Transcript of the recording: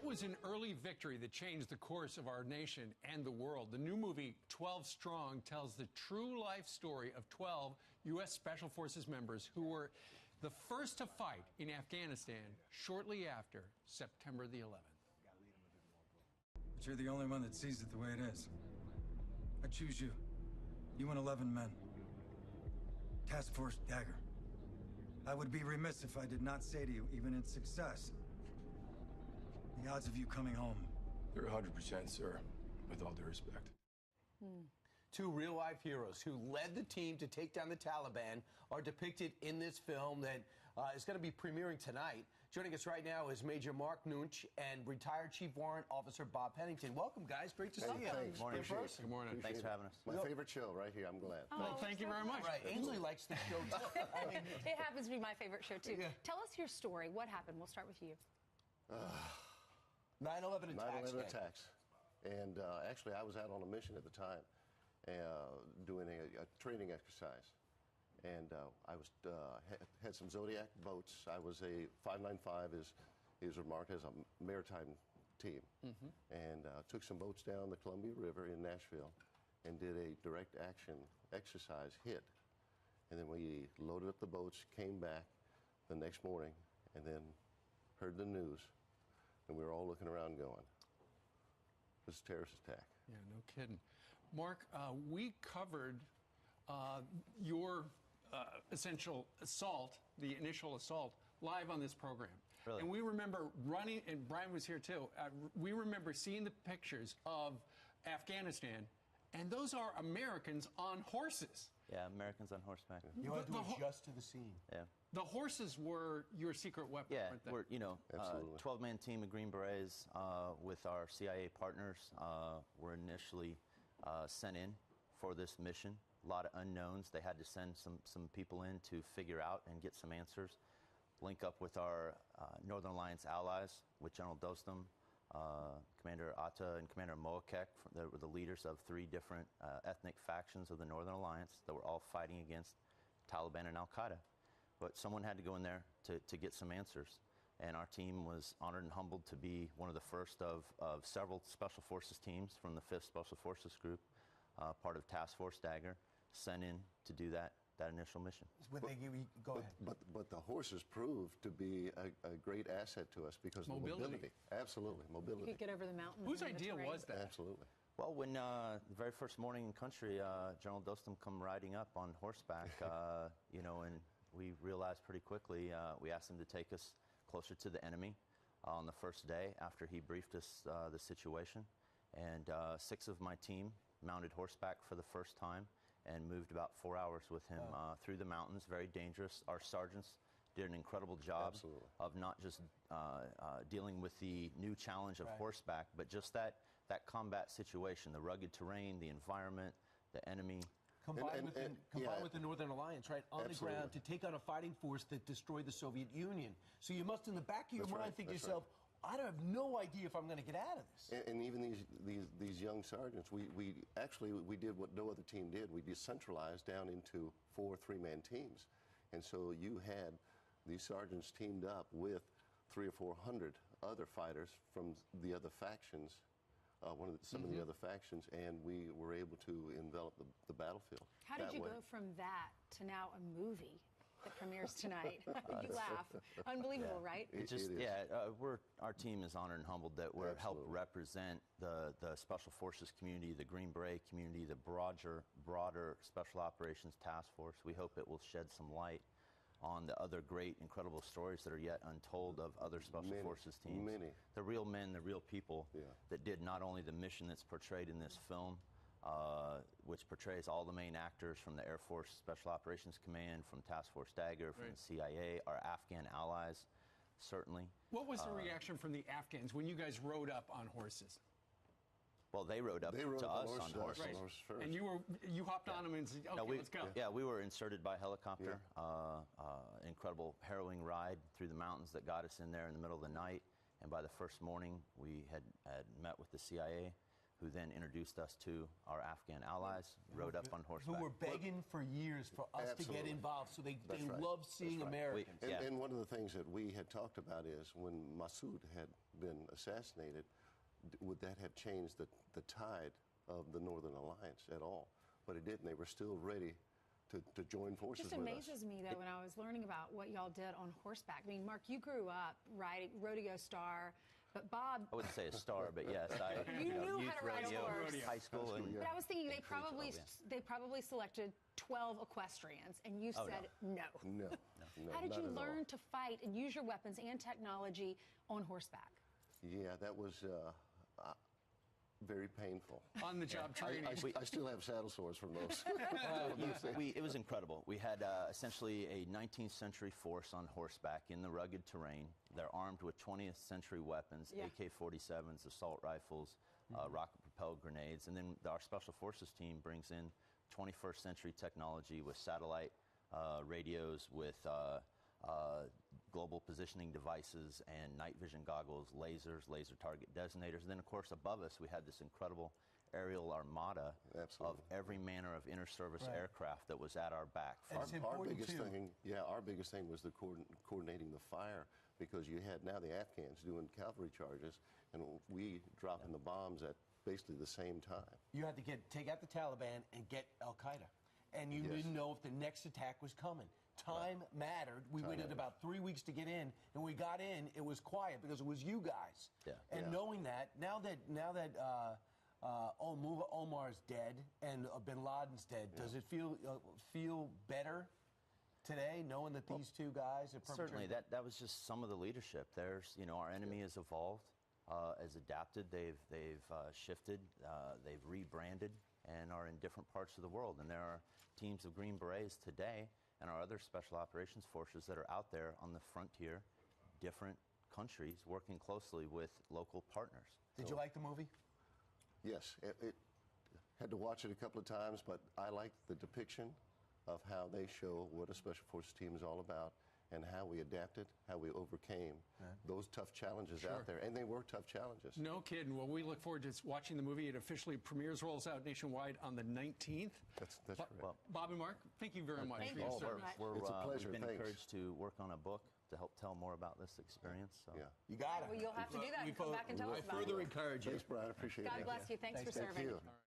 It was an early victory that changed the course of our nation and the world. The new movie, 12 Strong, tells the true life story of 12 U.S. Special Forces members who were the first to fight in Afghanistan shortly after September the 11th. But you're the only one that sees it the way it is. I choose you. You and 11 men. Task Force Dagger. I would be remiss if I did not say to you, even in success, the odds of you coming home. They're 100%, sir, with all due respect. Two real-life heroes who led the team to take down the Taliban are depicted in this film that is going to be premiering tonight. Joining us right now is Major Mark Nutsch and retired Chief Warrant Officer Bob Pennington. Welcome, guys. Great to see you. Thanks. Morning. Good morning. Thanks for having us. My favorite show right here. I'm glad. Oh, well, thank you very much. Right. Ainsley likes the show, too. It happens to be my favorite show, too. Yeah. Tell us your story. What happened? We'll start with you. 9/11 attacks. 9/11 attacks. And actually, I was out on a mission at the time, doing a training exercise. And I was had some Zodiac boats. I was a 595 is marked as a maritime team. And took some boats down the Columbia River in Nashville and did a direct action exercise hit. And then we loaded up the boats, came back the next morning, and then heard the news. And we were all looking around going, this is a terrorist attack. Yeah, no kidding. Mark, we covered your essential assault, the initial assault, live on this program. Really? And we remember running, and Brian was here too, we remember seeing the pictures of Afghanistan, and those are Americans on horses. Yeah, Americans on horseback. You had to adjust to the scene. Yeah. The horses were your secret weapon, Yeah, weren't they? we're, 12-man team of Green Berets with our CIA partners were initially sent in for this mission. A lot of unknowns. They had to send some people in to figure out and get some answers. Link up with our Northern Alliance allies, with General Dostum, Commander Atta, and Commander Moakek. They were the leaders of 3 different ethnic factions of the Northern Alliance that were all fighting against Taliban and Al-Qaeda. But someone had to go in there to get some answers. And our team was honored and humbled to be one of the first of several Special Forces teams from the 5th Special Forces Group, part of Task Force Dagger, sent in to do that initial mission. Go ahead. But the horses proved to be a great asset to us because of the mobility. Absolutely, mobility. You could get over the mountains. Whose idea was that? Absolutely. Well, when the very first morning in country, General Dostum come riding up on horseback, and we realized pretty quickly, we asked him to take us closer to the enemy on the first day after he briefed us the situation. And 6 of my team mounted horseback for the first time and moved about 4 hours with him through the mountains, very dangerous. Our sergeants did an incredible job of not just dealing with the new challenge of horseback, but just that combat situation, the rugged terrain, the environment, the enemy. Combined with the Northern Alliance, right, on the ground to take on a fighting force that destroyed the Soviet Union. So you must, in the back of your mind, think to yourself, I don't have no idea if I'm going to get out of this. And even these young sergeants, we did what no other team did. We decentralized down into 4 3-man teams. And so you had these sergeants teamed up with 300 or 400 other fighters from the other factions, some of the other factions, and we were able to envelop the battlefield. How did you go from that to now a movie that premieres tonight? You laugh. Unbelievable, right? Our team is honored and humbled that we're helped represent the Special Forces community, the Green Beret community, the broader Special Operations Task Force. We hope it will shed some light on the other great, incredible stories that are yet untold of other Special Forces teams. The real men, the real people that did not only the mission that's portrayed in this film, which portrays all the main actors from the Air Force Special Operations Command, from Task Force Dagger, from the CIA, our Afghan allies, certainly. What was the reaction from the Afghans when you guys rode up on horses? Well, they rode up to us on horses. Right. And you hopped on them and said, okay, let's go. Yeah, we were inserted by helicopter. Incredible, harrowing ride through the mountains that got us in there in the middle of the night. And by the first morning, we had met with the CIA, who then introduced us to our Afghan allies, rode up on horseback. Who were begging for years for us to get involved, so they right. love seeing Americans. And one of the things that we had talked about is when Massoud had been assassinated, would that have changed the tide of the Northern Alliance at all? But it didn't. They were still ready to join forces with us. It just amazes me, though, when I was learning about what y'all did on horseback. I mean, Mark, you grew up riding, rodeo star, but Bob... I wouldn't say a star, but yes, I You knew youth how to ride a rodeo, horse. high school. And But I was thinking they yeah. probably selected 12 equestrians, and you said no. No. How did not you at all. learn to fight and use your weapons and technology on horseback? Yeah, that was very painful. On-the-job training. I still have saddle sores from those. It was incredible. We had essentially a 19th century force on horseback in the rugged terrain. They're armed with 20th century weapons, AK-47s, assault rifles, rocket-propelled grenades, and then our Special Forces team brings in 21st century technology with satellite radios, with global positioning devices and night vision goggles, lasers, laser target designators. And then, of course, above us, we had this incredible aerial armada of every manner of inter-service aircraft that was at our back. Our biggest thing was the coordinating the fire, because you had now the Afghans doing cavalry charges, and we dropping the bombs at basically the same time. You had to take out the Taliban and get Al-Qaeda. And you didn't know if the next attack was coming. Time mattered. We waited about 3 weeks to get in, and when we got in, it was quiet because it was you guys. And knowing that, now that Omar's dead and Bin Laden's dead, does it feel better today, knowing that these two guys have certainly that was just some of the leadership. There's, our enemy has evolved, has adapted. They've shifted. They've rebranded and are in different parts of the world. And there are teams of Green Berets today and our other special operations forces that are out there on the frontier, different countries, working closely with local partners. Did you like the movie? Yes, it had to watch it a couple of times, but I liked the depiction of how they show what a special forces team is all about, and how we adapted, how we overcame those tough challenges out there. And they were tough challenges. No kidding. Well, we look forward to watching the movie. It officially premieres, rolls out nationwide on the 19th. That's correct. Well, Bob and Mark, thank you very much Thank for you your so service. much. It's a pleasure. We've been Thanks. encouraged to work on a book to help tell more about this experience. So. Yeah. You got it. Well, you'll have to do that and come back and tell us about it. Further encourage you. Thanks, Brian. I appreciate it. God bless you. Thanks for Thank serving. you.